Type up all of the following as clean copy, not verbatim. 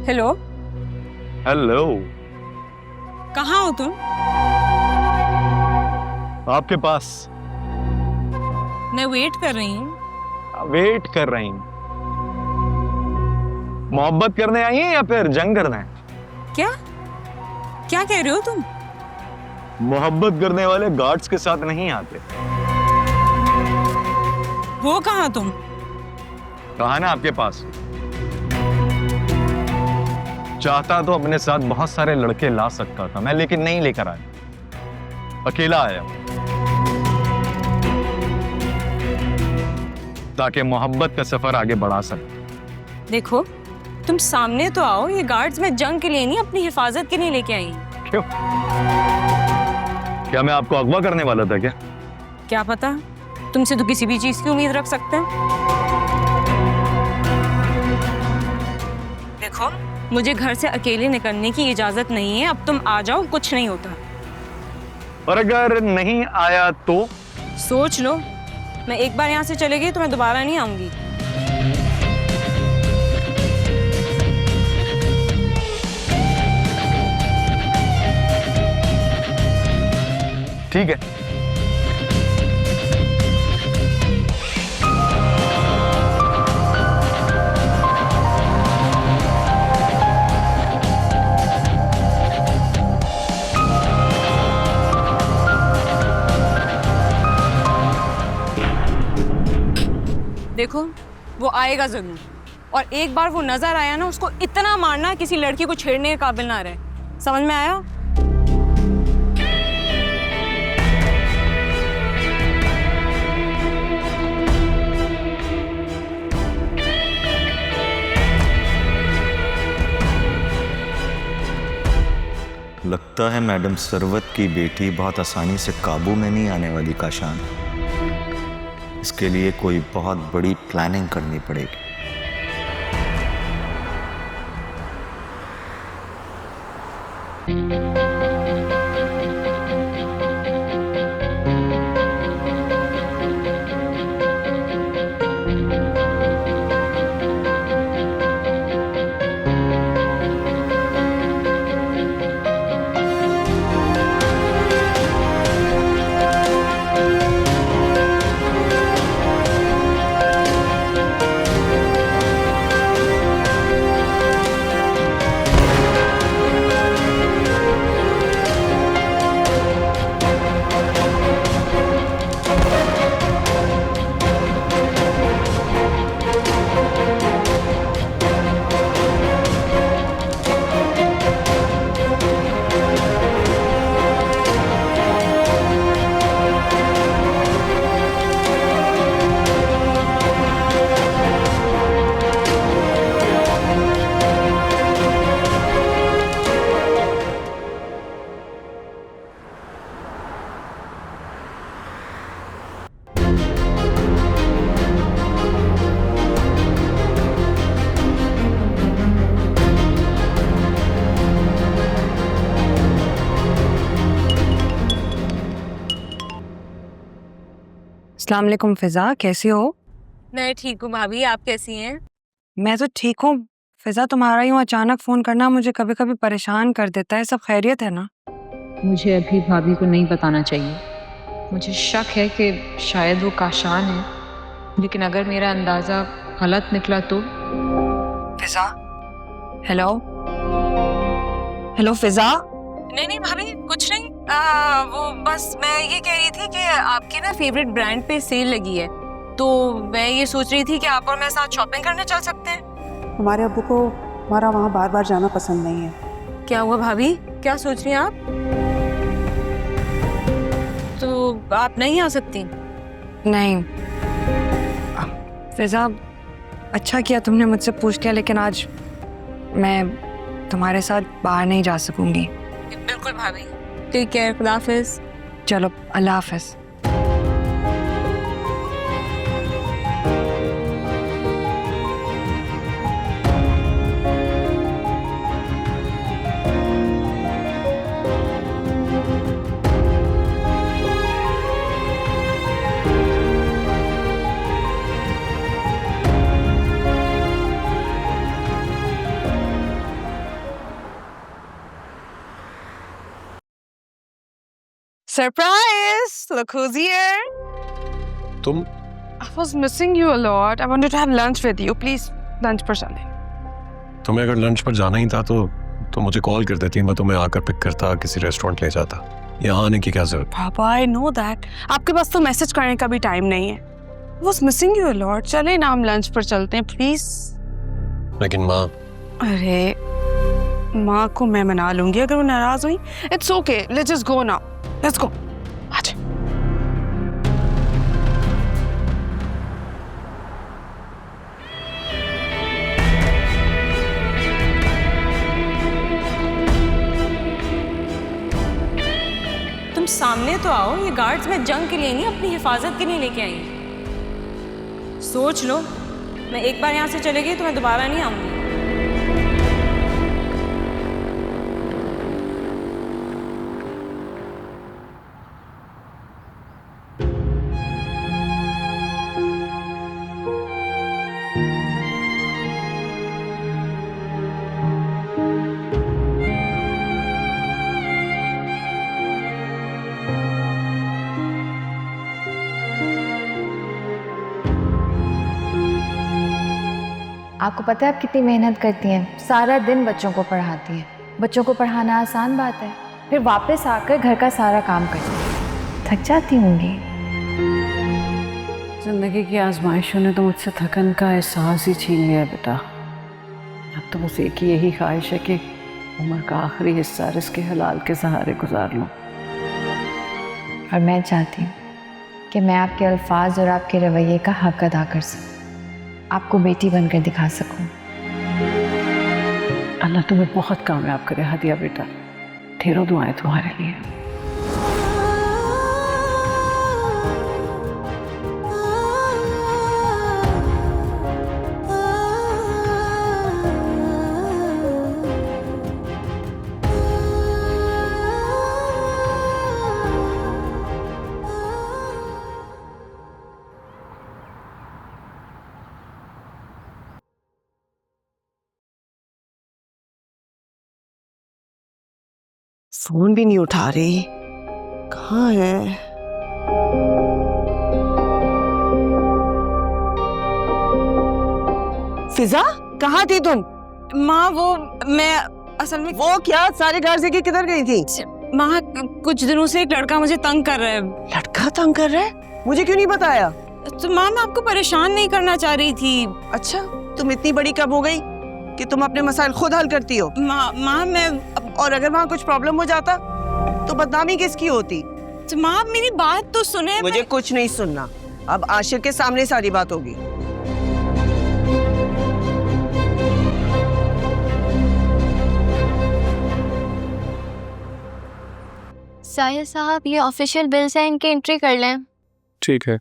Hello. Hello. कहाँ हो तुम? आपके पास। मैं वेट कर रही हूँ। वेट कर रही हूँ। मोहब्बत करने आई हैं या फिर जंग करना है? क्या क्या कह रहे हो तुम? मोहब्बत करने वाले गार्ड्स के साथ नहीं आते। हो कहाँ तुम? कहा ना आपके पास। चाहता तो अपने साथ बहुत सारे लड़के ला सकता था मैं, लेकिन नहीं लेकर आया। अकेला आया ताकि मोहब्बत का सफर आगे बढ़ा सके। देखो, तुम सामने तो आओ। ये गार्ड्स मैं जंग के लिए नहीं, अपनी हिफाजत के लिए लेके आई हूँ। क्यों? क्या मैं आपको अगवा करने वाला था क्या? क्या पता, तुमसे तो किसी भी चीज की उम्मीद रख सकते हैं। देखो, मुझे घर से अकेले निकलने की इजाजत नहीं है। अब तुम आ जाओ, कुछ नहीं होता। और अगर नहीं आया तो? सोच लो। मैं एक बार यहाँ से चले गई तो मैं दोबारा नहीं आऊंगी। ठीक है। देखो, वो आएगा जरूर। और एक बार वो नजर आया ना, उसको इतना मारना किसी लड़की को छेड़ने के काबिल ना रहे। समझ में आया? लगता है मैडम सरवत की बेटी बहुत आसानी से काबू में नहीं आने वाली काशान। इसके लिए कोई बहुत बड़ी प्लानिंग करनी पड़ेगी। अस्सलाम वालेकुम फ़िज़ा, कैसी हो? मैं ठीक हूँ भाभी, आप कैसी हैं? मैं तो ठीक हूँ। फ़िज़ा, तुम्हारा यूँ अचानक फ़ोन करना मुझे कभी कभी परेशान कर देता है। सब खैरियत है ना? मुझे अभी भाभी को नहीं बताना चाहिए। मुझे शक है कि शायद वो काशान है, लेकिन अगर मेरा अंदाज़ा गलत निकला तो? फ़िज़ा, हेलो हेलो फ़िज़ा। नहीं भाभी, कुछ नहीं। वो बस मैं ये कह रही थी कि आपके ना फेवरेट ब्रांड पे सेल लगी है, तो मैं ये सोच रही थी कि आप और मैं साथ शॉपिंग करने चल सकते हैं। हमारे अब्बू को हमारा वहाँ बार बार जाना पसंद नहीं है। क्या हुआ भाभी, क्या सोच रही हैं आप? तो आप नहीं आ सकती? नहीं फ़िज़ा, अच्छा किया तुमने मुझसे पूछ लिया, लेकिन आज मैं तुम्हारे साथ बाहर नहीं जा सकूंगी। बिल्कुल भाभी, टेक केयर, खुदा हाफिज़। चलो, अल्लाह हाफ़िज़। Surprise! Look who's here. तुम I was missing you a lot. I wanted to have lunch with you. Please, lunch पर चलें. तुम्हें अगर लंच पर जाना ही था तो मुझे कॉल कर देती, मैं तुम्हें आकर पिक करता, किसी रेस्टोरेंट ले जाता। यहाँ आने की क्या जरूरत? पापा, I know that. आपके पास तो मैसेज करने का भी टाइम नहीं है. I was missing you a lot. चलें ना, हम लंच पर चलते हैं, प्लीज. लेकिन माँ, अरे माँ को मैं मना लूंगी अगर वो नाराज हुई. It's okay. Let's just go now. Let's go. आजा. तुम सामने तो आओ, ये गार्ड्स में जंग के लिए नहीं, अपनी हिफाजत के लिए लेके आई हैं। सोच लो, मैं एक बार यहाँ से चले गई तो मैं दोबारा नहीं आऊंगी। आपको पता है आप कितनी मेहनत करती हैं, सारा दिन बच्चों को पढ़ाती हैं। बच्चों को पढ़ाना आसान बात है, फिर वापस आकर घर का सारा काम करती हैं। थक जाती होंगी। ज़िंदगी की आजमाइशों ने तो मुझसे थकन का एहसास ही छीन लिया बेटा। अब तो बस एक ही यही ख्वाहिश है कि उम्र का आखिरी हिस्सा रिज़्क़ हलाल के सहारे गुजार लूँ। और मैं चाहती हूँ कि मैं आपके अल्फाज और आपके रवैये का हक अदा कर सकूँ, आपको बेटी बनकर दिखा सकूं। अल्लाह तुम्हें बहुत कामयाब करे हदिया बेटा, ढेरों दुआएं तुम्हारे लिए। फोन भी नहीं उठा रही, कहाँ है? फिजा, कहाँ थी तुम? माँ वो मैं असल में वो क्या सारे घर से किधर गई थी? माँ कुछ दिनों से एक लड़का मुझे तंग कर रहा है। लड़का तंग कर रहा है? मुझे क्यों नहीं बताया? तो माँ मैं आपको परेशान नहीं करना चाह रही थी। अच्छा, तुम इतनी बड़ी कब हो गई कि तुम अपने मसाइल खुद हल करती हो? माँ मैं और अगर वहाँ कुछ प्रॉब्लम हो जाता तो बदनामी किसकी होती? तो माँ आप मेरी बात तो सुने। मुझे कुछ नहीं सुनना, अब आशिर के सामने सारी बात होगी। साहिल साहब, ये ऑफिशियल बिल्स हैं, इनके एंट्री कर लें। ठीक है।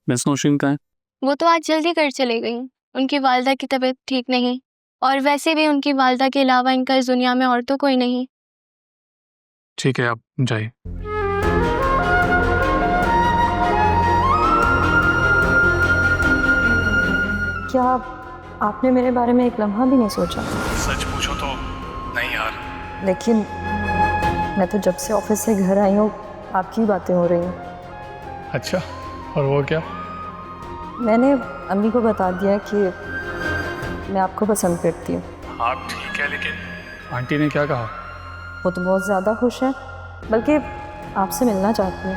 मिस नौशीन कहाँ है? वो तो आज जल्दी कर चले गई, उनकी वालिदा की तबीयत ठीक नहीं, और वैसे भी उनकी वालिदा के अलावा इनका इस दुनिया में और तो कोई नहीं। ठीक है, आप जाइए। क्या आपने मेरे बारे में एक लम्हा भी नहीं सोचा? सच पूछो तो नहीं यार। लेकिन मैं तो जब से ऑफिस से घर आई हूँ आपकी बातें हो रही हैं। अच्छा, और वो क्या? मैंने अम्मी को बता दिया कि मैं आपको पसंद करती हूँ। आप ठीक है, लेकिन आंटी ने क्या कहा? वो तो बहुत ज़्यादा खुश है, बल्कि आपसे मिलना चाहती है।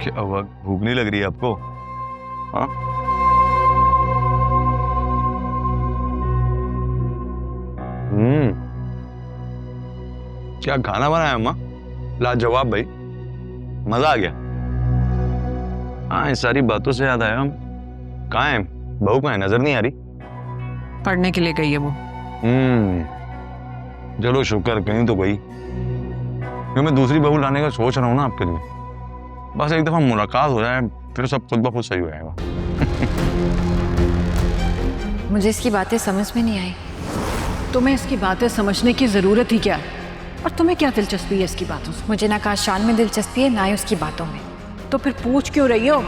क्या हुआ, भूख नहीं लग रही है आपको? हाँ? क्या खाना बनाया अम्मा? लाजवाब भाई, मजा आ गया। हाँ, इन सारी बातों से याद आया, हम कहाँ हैं? बहू कहाँ है? नजर नहीं आ रही। पढ़ने के लिए गई है वो। चलो शुक्र, कहीं तो गई। मैं दूसरी बहू लाने का सोच रहा हूँ ना आपके लिए। बस एक दफा मुलाकात हो जाए, फिर सब खुद ब खुद सही हो जाएगा। मुझे इसकी बातें समझ में नहीं आई। तुम्हें इसकी बातें समझने की ज़रूरत ही क्या है? और तुम्हें क्या दिलचस्पी है इसकी बातों से? मुझे ना काशान में दिलचस्पी है, ना ही उसकी बातों में। तो फिर पूछ क्यों रही हो?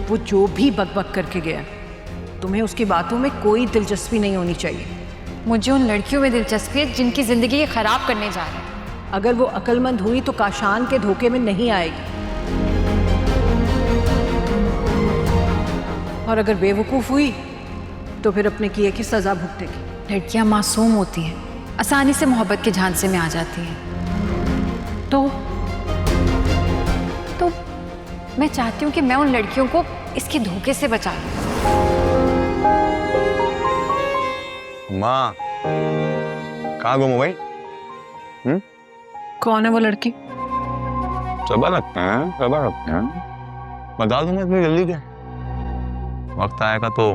वो जो भी बकबक करके गया, तुम्हें उसकी बातों में कोई दिलचस्पी नहीं होनी चाहिए। मुझे उन लड़कियों में दिलचस्पी है जिनकी ज़िंदगी ये ख़राब करने जा रहे हैं। अगर वो अक्लमंद हुई तो काशान के धोखे में नहीं आएगी, और अगर बेवकूफ़ हुई तो फिर अपने किए की सज़ा भुगतेगी। लड़कियां मासूम होती हैं, आसानी से मोहब्बत के झांसे में आ जाती हैं। तो मैं चाहती हूँ कि मैं उन लड़कियों को इसके धोखे से बचा लूँ। माँ कहाँ गुम हो भाई? कौन है वो लड़की? सबर रखते हैं। बता दूंगा इतनी जल्दी क्या? वक्त आएगा तो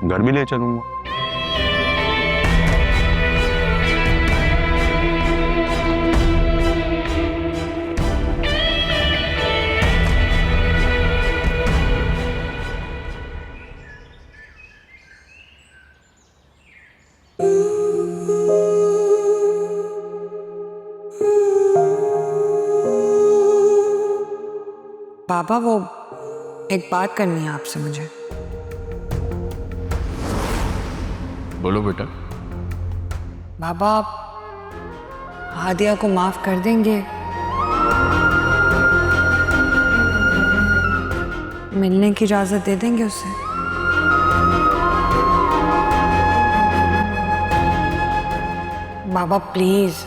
घर भी ले चलूंगा। पापा वो एक बात करनी है आपसे मुझे। बोलो बेटा। बाबा आप हादिया को माफ कर देंगे? मिलने की इजाजत दे देंगे उसे? बाबा प्लीज।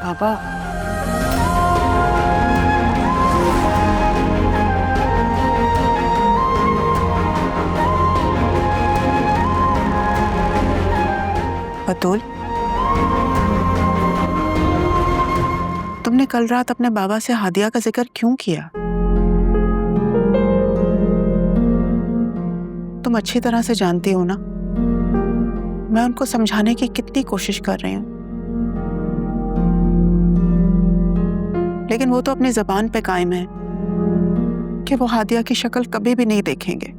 पापा बतूल, तुमने कल रात अपने बाबा से हादिया का जिक्र क्यों किया? तुम अच्छी तरह से जानती हो ना, मैं उनको समझाने की कितनी कोशिश कर रही हूँ, लेकिन वो तो अपनी जबान पे कायम है कि वो हादिया की शक्ल कभी भी नहीं देखेंगे।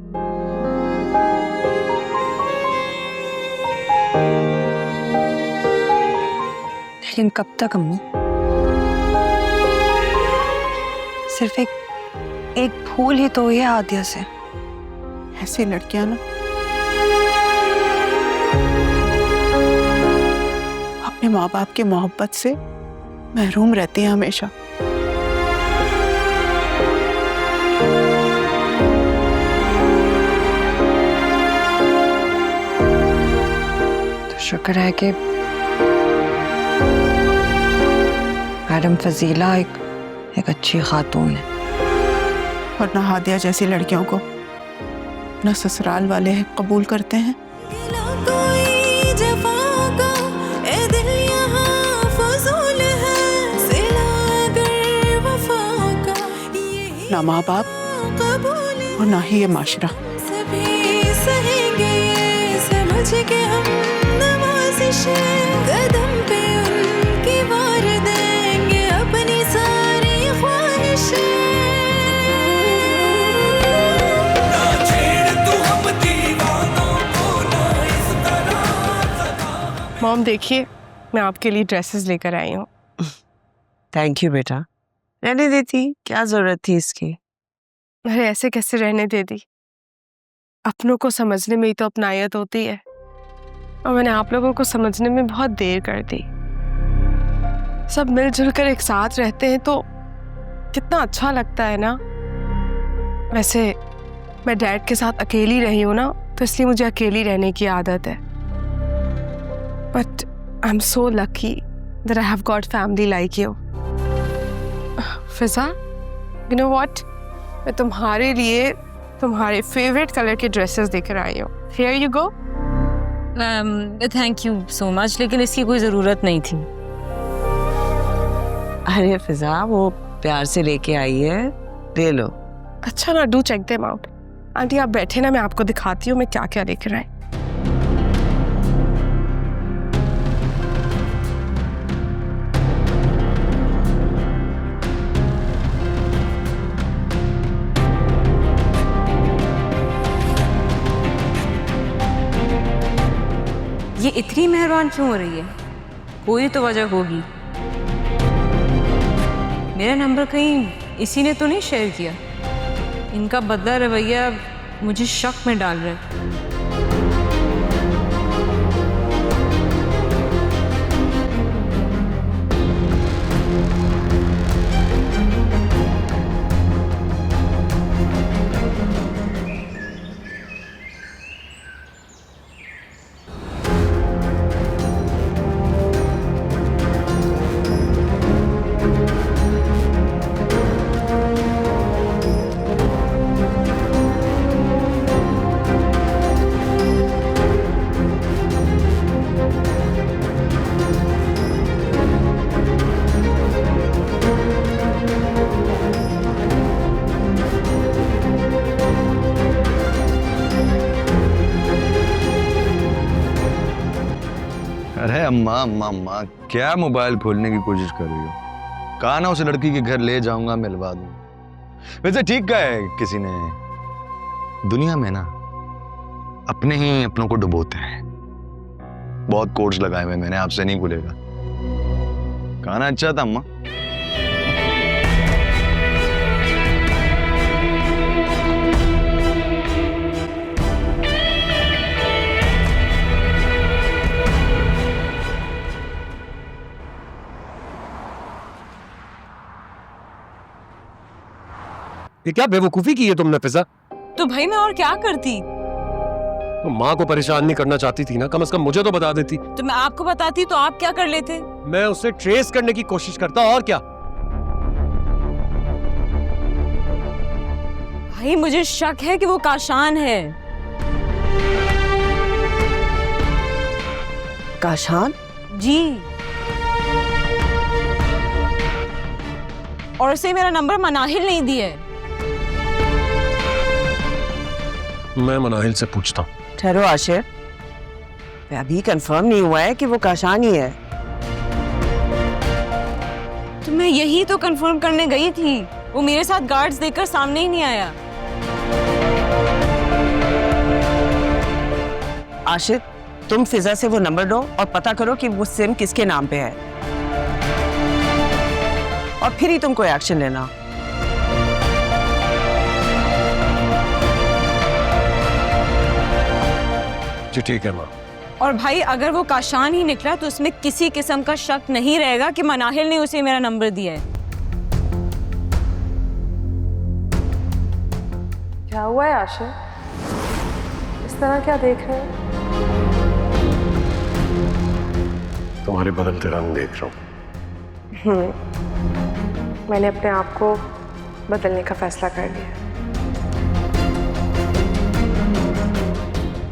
लेकिन कब तक अम्मी? सिर्फ एक भूल ही तो हुई है हादिया से। ऐसी लड़कियां ना अपने माँ बाप की मोहब्बत से महरूम रहती हैं हमेशा। तो शुक्र है कि मैडम फजीला एक अच्छी खातून है, वरना हादिया जैसी लड़कियों को न ससुराल वाले कबूल करते हैं ना माँ बाप और ना ही ये माशरा। मॉम देखिए, मैं आपके लिए ड्रेसेस लेकर आई हूँ। थैंक यू बेटा। रहने देती, क्या जरूरत थी इसकी? अरे ऐसे कैसे रहने दे दी? अपनों को समझने में ही तो अपनायत होती है, और मैंने आप लोगों को समझने में बहुत देर कर दी। सब मिलजुल कर एक साथ रहते हैं तो कितना अच्छा लगता है ना। वैसे मैं डैड के साथ अकेली रही हूँ ना, तो इसलिए मुझे अकेली रहने की आदत है। But I am so lucky that I have got family like you. Fiza, you know what, मैं तुम्हारे लिए तुम्हारे फेवरेट कलर के ड्रेसेस लेकर आई हूँ। Here you go. Thank you so much, लेकिन इसकी कोई ज़रूरत नहीं थी। अरे फिजा, वो प्यार से लेके आई है, ले लो। अच्छा ना, do check them out. Aunty आप बैठे ना, मैं आपको दिखाती हूँ मैं क्या क्या लेकर आई। ये इतनी मेहरबान क्यों हो रही है? कोई तो वजह होगी। मेरा नंबर कहीं इसी ने तो नहीं शेयर किया? इनका बदला रवैया मुझे शक में डाल रहा है। अरे अम्मा अम्मा अम्मा, क्या मोबाइल खोलने की कोशिश कर रही हो? कहा ना उस लड़की के घर ले जाऊंगा, मिलवा दूंगा। वैसे ठीक कहा है किसी ने, दुनिया में ना अपने ही अपनों को डुबोते हैं। बहुत कोर्स लगाए हुए मैंने, आपसे नहीं खुलेगा। कहा ना अच्छा था अम्मा। ये क्या बेवकूफी की है तुमने फिजा? तो भाई मैं और क्या करती? तो माँ को परेशान नहीं करना चाहती थी ना, कम से कम मुझे तो बता देती। तो मैं आपको बताती तो आप क्या कर लेते? मैं उसे ट्रेस करने की कोशिश करता, और क्या। भाई मुझे शक है कि वो काशान है। काशान? जी। और उसे मेरा नंबर मनाहिल नहीं दिया है। मैं मनाहिल से पूछता हूँ। ठहरो आशिर, अभी कंफर्म नहीं हुआ है कि वो काशान ही है। तो मैं यही तो कंफर्म करने गई थी। वो मेरे साथ गार्ड्स देकर सामने ही नहीं आया। आशिर, तुम फिजा से वो नंबर लो और पता करो कि वो सिम किसके नाम पे है, और फिर ही तुम कोई एक्शन लेना। जी ठीक है माँ। और भाई अगर वो काशान ही निकला तो उसमें किसी किस्म का शक नहीं रहेगा कि मनाहिल ने उसे मेरा नंबर दिया है। क्या हुआ है आशिर? इस तरह क्या देख रहे हैं? तुम्हारे बदलते रंग देख रहा हूँ। मैंने अपने आप को बदलने का फैसला कर लिया,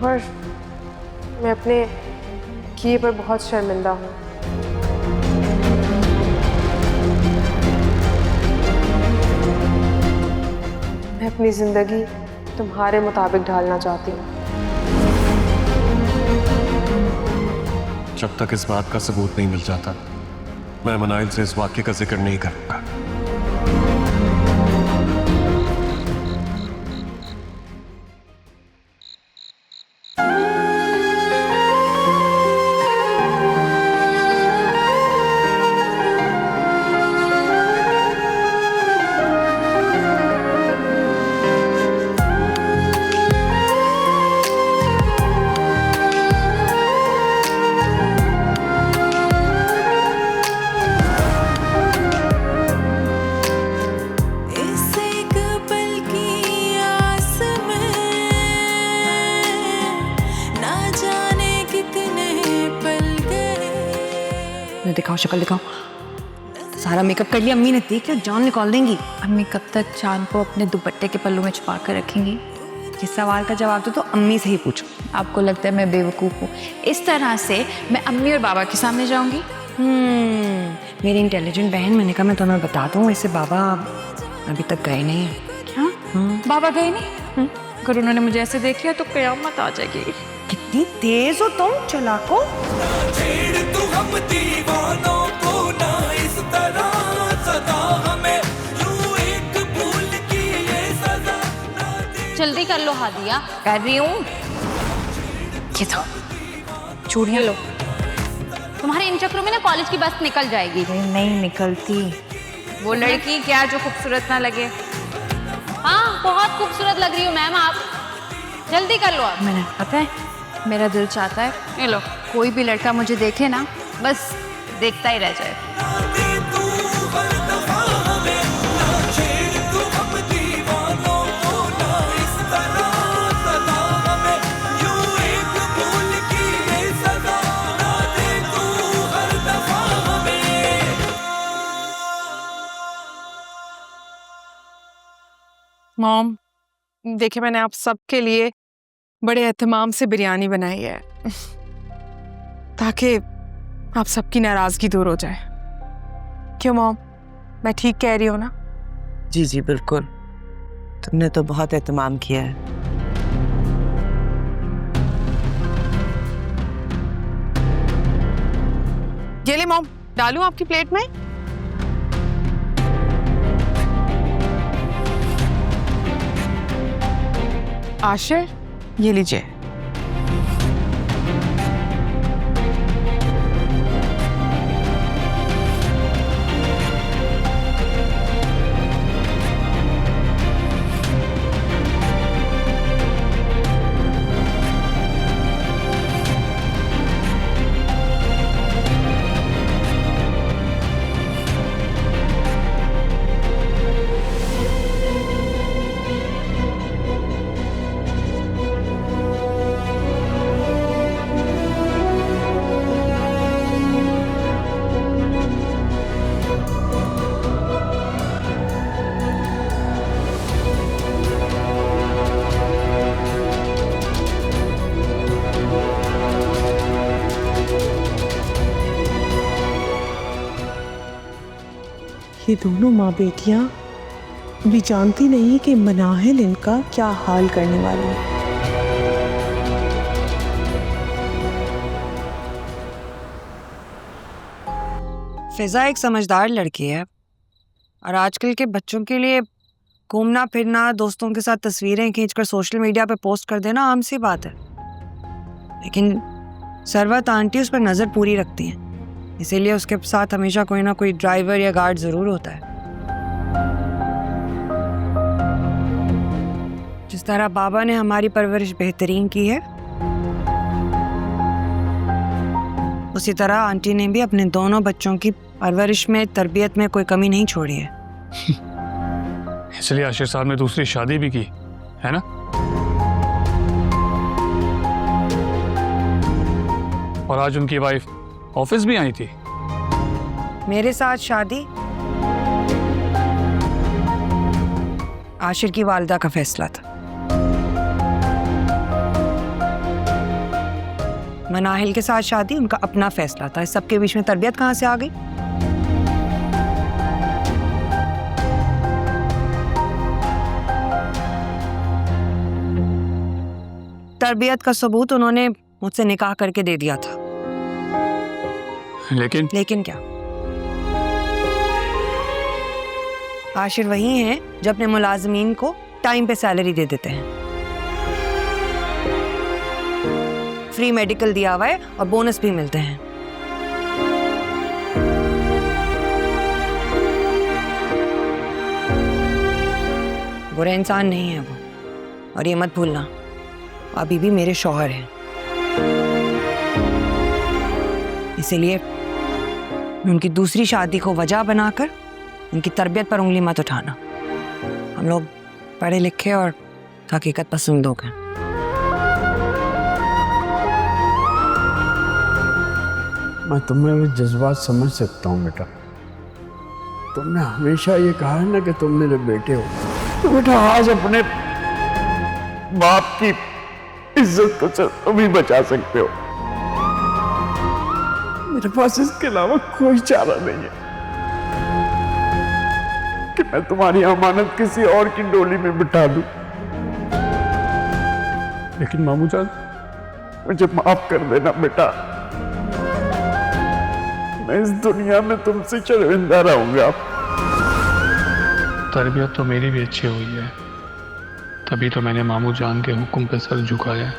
और मैं अपने किए पर बहुत शर्मिंदा हूँ। मैं अपनी जिंदगी तुम्हारे मुताबिक ढालना चाहती हूँ। जब तक इस बात का सबूत नहीं मिल जाता, मैं मनाइल से इस वाक्य का जिक्र नहीं करूंगा। दिखाओ, शक्ल दिखाओ। सारा मेकअप कर लिया, अम्मी ने देख लिया, जान निकाल देंगी। अम्मी कब तक चांद को अपने दुपट्टे के पल्लू में छुपा कर रखेंगी? इस सवाल का जवाब तो अम्मी से ही पूछो। आपको लगता है मैं बेवकूफ़ हूँ? इस तरह से मैं अम्मी और बाबा के सामने जाऊंगी? मेरी इंटेलिजेंट बहन, मैंने कहा मैं तुम्हें बता दूँ, वैसे बाबा अभी तक गए नहीं है। क्या? बाबा गए नहीं? अगर उन्होंने मुझे ऐसे देख लिया तो कयामत आ जाएगी। कितनी तेज हो तुम, चलाको। जल्दी कर लो हादिया। कर रही हूँ। ये तो चूड़ियाँ लो। तुम्हारे इन चक्रों में ना कॉलेज की बस निकल जाएगी। नहीं निकलती। वो लड़की क्या जो खूबसूरत ना लगे? हाँ बहुत खूबसूरत लग रही हो मैम आप, जल्दी कर लो आप। मैंने पता है मेरा दिल चाहता है ये लो, कोई भी लड़का मुझे देखे ना बस देखता ही रह जाए। मॉम, देखिए मैंने आप सबके लिए बड़े एहतमाम से बिरयानी बनाई है ताकि आप सबकी नाराजगी दूर हो जाए। क्यों मॉम, मैं ठीक कह रही हूँ ना? जी जी बिल्कुल, तुमने तो बहुत एहतमाम किया है। ये ले मॉम, डालूं आपकी प्लेट में? आशिर, ये लीजिए। ये दोनों माँ बेटियां भी जानती नहीं कि मनाहिल इनका क्या हाल करने वाली है। फिजा एक समझदार लड़की है और आजकल के बच्चों के लिए घूमना फिरना, दोस्तों के साथ तस्वीरें खींचकर सोशल मीडिया पे पोस्ट कर देना आम सी बात है। लेकिन सरवत आंटी उस पर नज़र पूरी रखती हैं, इसीलिए उसके साथ हमेशा कोई ना कोई ड्राइवर या गार्ड ज़रूर होता है। जिस तरह बाबा ने हमारी परवरिश बेहतरीन की है, उसी तरह आंटी ने भी अपने दोनों बच्चों की परवरिश में, तरबियत में कोई कमी नहीं छोड़ी है। इसलिए आशिर साहब ने दूसरी शादी भी की है ना? और आज उनकी वाइफ ऑफिस भी आई थी। मेरे साथ शादी आशिर की वालिदा का फैसला था। मनाहिल के साथ शादी उनका अपना फैसला था। इस सबके बीच में तरबियत कहां से आ गई? तरबियत का सबूत उन्होंने मुझसे निकाह करके दे दिया था। लेकिन क्या? आशिर वही हैं जो अपने मुलाजमीन को टाइम पे सैलरी दे देते हैं, फ्री मेडिकल दिया हुआ है और बोनस भी मिलते हैं। बुरा इंसान नहीं है वो, और ये मत भूलना अभी भी मेरे शौहर हैं। इसीलिए उनकी दूसरी शादी को वजह बनाकर उनकी तरबियत पर उंगली मत उठाना। हम लोग पढ़े लिखे और हकीकत पसंद लोग हैं। मैं तुम्हारे जज्बात समझ सकता हूँ बेटा। तुमने हमेशा ये कहा है ना कि तुम मेरे बेटे हो, तो बेटा आज अपने बाप की इज्जत को सिर्फ तुम ही बचा सकते हो। मेरे पास इसके अलावा कोई चारा नहीं है कि मैं तुम्हारी अमानत किसी और की डोली में बिठा दूं। लेकिन मामू जान, मुझे माफ कर देना बेटा। मैं इस दुनिया में तुमसे शर्मिंदा रहूंगा। तरबियत तो मेरी भी अच्छी हुई है, तभी तो मैंने मामू जान के हुक्म पे सर झुकाया।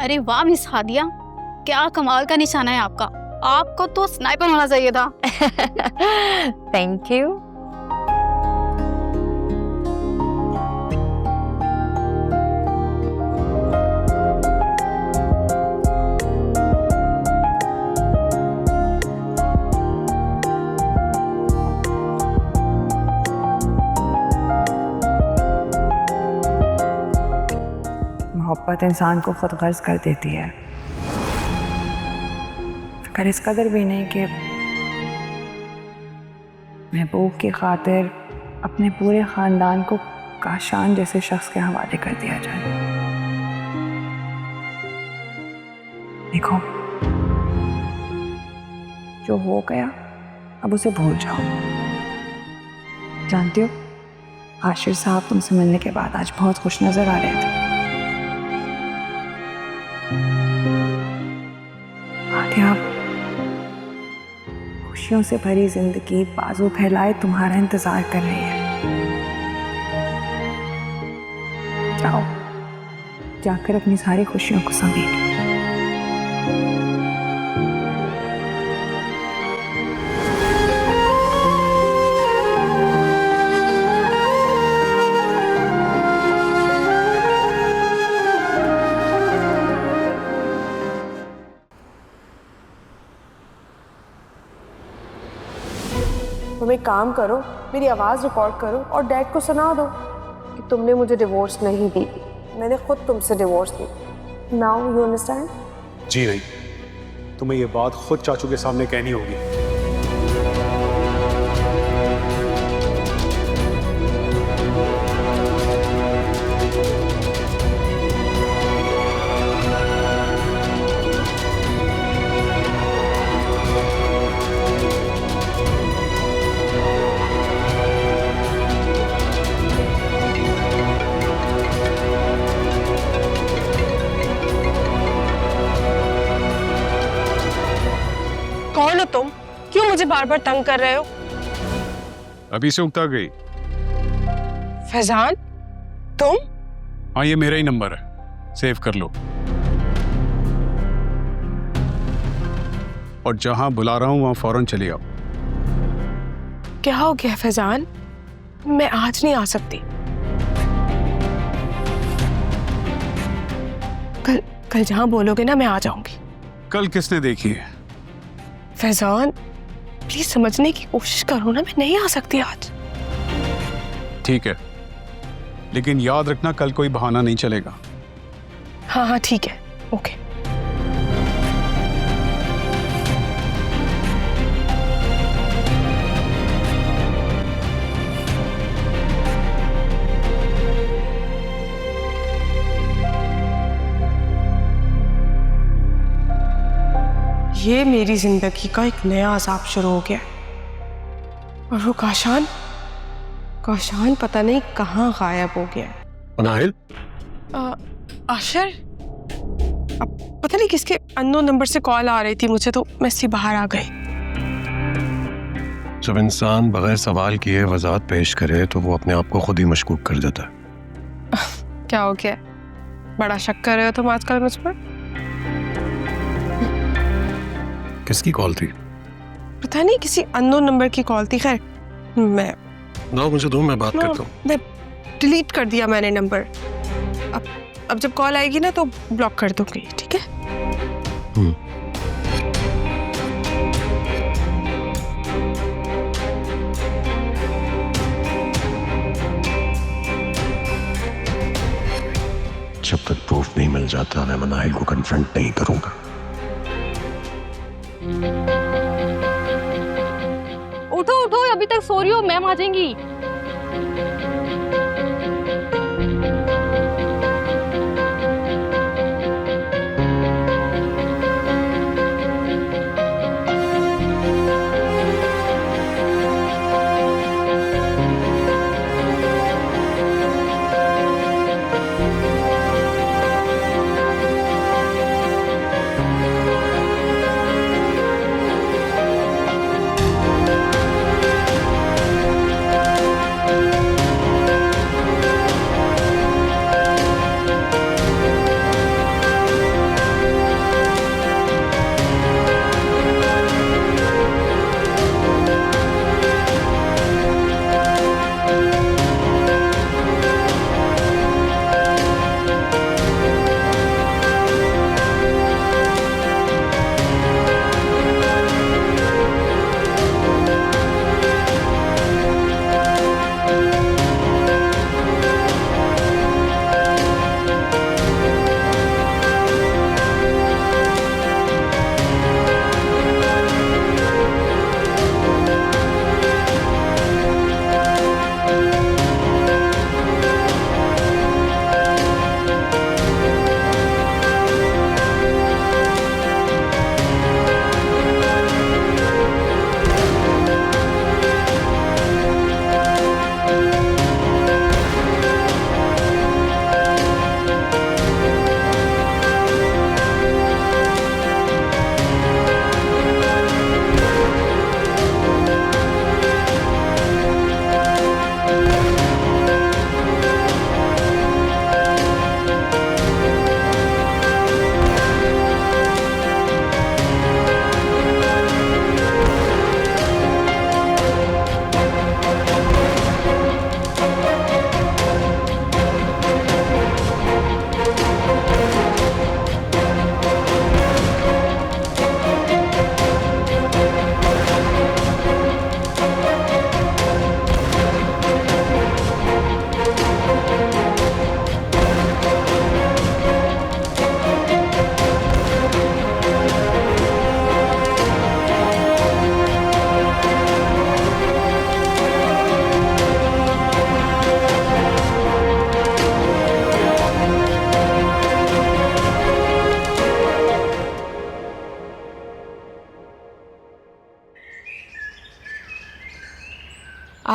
अरे वाह मिस हादिया, क्या कमाल का निशाना है आपका। आपको तो स्नाइपर होना चाहिए था। Thank you. मोहब्बत इंसान को खुद गर्ज कर देती है, फिक्र इस कदर भी नहीं कि महबूब की खातिर अपने पूरे ख़ानदान को काशान जैसे शख्स के हवाले कर दिया जाए। देखो, जो हो गया अब उसे भूल जाओ। जानती हो, आशिर साहब तुमसे मिलने के बाद आज बहुत खुश नजर आ रहे थे। आप खुशियों से भरी जिंदगी बाजू फैलाए तुम्हारा इंतजार कर रही है। जाओ, जाकर अपनी सारी खुशियों को समेटो। तुम एक काम करो, मेरी आवाज़ रिकॉर्ड करो और डैड को सुना दो कि तुमने मुझे डिवोर्स नहीं दी, मैंने खुद तुमसे डिवोर्स दी। Now you understand? जी नहीं, तुम्हें ये बात खुद चाचू के सामने कहनी होगी। कौन हो तुम? क्यों मुझे बार बार तंग कर रहे हो? अभी से उगता गई। फैजान, तुम? हाँ, ये मेरा ही नंबर है, सेव कर लो। और जहां बुला रहा हूं वहां फौरन चली आओ। क्या हो गया फैजान? मैं आज नहीं आ सकती। कल जहां बोलोगे ना मैं आ जाऊंगी। कल किसने देखी है? फैजान, प्लीज समझने की कोशिश करो ना, मैं नहीं आ सकती आज। ठीक है, लेकिन याद रखना कल कोई बहाना नहीं चलेगा। हाँ हाँ ठीक है, ओके। ये मेरी जिंदगी का एक नया अजाब शुरू हो गया। और वो काशान पता नहीं कहाँ गायब हो गया। अनाहिल? आशिर, अब पता नहीं किसके अननोन नंबर से कॉल आ रही थी मुझे, तो मैं इससे बाहर आ गई। जब इंसान बगैर सवाल किए वजाहत पेश करे तो वो अपने आप को खुद ही मशकूक कर देता है। क्या हो गया? बड़ा शक कर रहे हो तुम आजकल मुझ पर? किसकी कॉल थी? पता नहीं, किसी अननोन नंबर की कॉल थी। खैर, मैं मुझे दो, मैं बात करता हूँ। मैं डिलीट कर दिया मैंने नंबर। अब जब कॉल आएगी ना तो ब्लॉक कर दूंगी, ठीक है? जब तक प्रूफ नहीं मिल जाता मैं मनाहिल को कन्फ्रंट नहीं करूंगा। उठो उठो, अभी तक सो रही हो, मैम आ जाएंगी।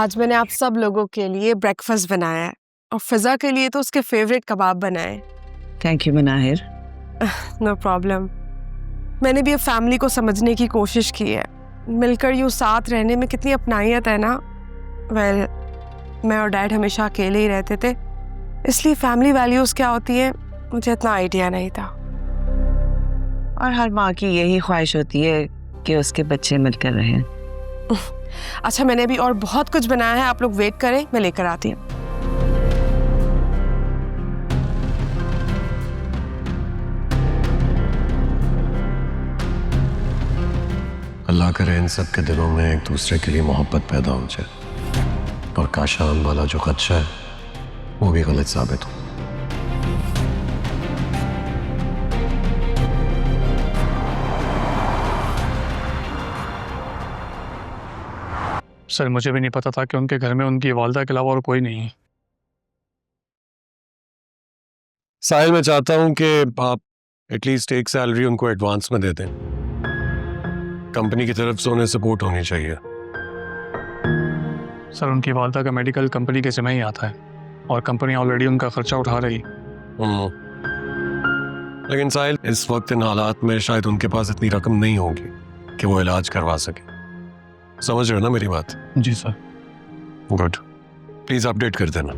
आज मैंने आप सब लोगों के लिए ब्रेकफास्ट बनाया है और फिजा के लिए तो उसके फेवरेट कबाब बनाए। Thank you Manahir. No problem. मैंने भी अब फैमिली को समझने की कोशिश की है। मिलकर यूँ साथ रहने में कितनी अपनाइयत है ना। वेल, मैं और डैड हमेशा अकेले ही रहते थे, इसलिए फैमिली वैल्यूज़ क्या होती है मुझे इतना आइडिया नहीं था। और हर माँ की यही ख्वाहिश होती है कि उसके बच्चे मिलकर रहें। अच्छा, मैंने भी और बहुत कुछ बनाया है, आप लोग वेट करें, मैं लेकर आती हूँ। अल्लाह करे इन सब के दिलों में एक दूसरे के लिए मोहब्बत पैदा हो जाए और काशान वाला जो खदशा है वो भी गलत साबित हो। सर मुझे भी नहीं पता था कि उनके घर में उनकी वालदा के अलावा और कोई नहीं है। साहिल, मैं चाहता हूं कि आप एटलीस्ट एक सैलरी उनको एडवांस में दे दें। कंपनी की तरफ से उन्हें सपोर्ट होनी चाहिए। सर उनकी वालदा का मेडिकल कंपनी के जिम्मे ही आता है और कंपनी ऑलरेडी उनका खर्चा उठा रही। लेकिन साहिल, इस वक्त इन हालात में शायद उनके पास इतनी रकम नहीं होगी कि वो इलाज करवा सके। समझ रहे हो ना मेरी बात? जी सर। गुड, प्लीज अपडेट कर देना।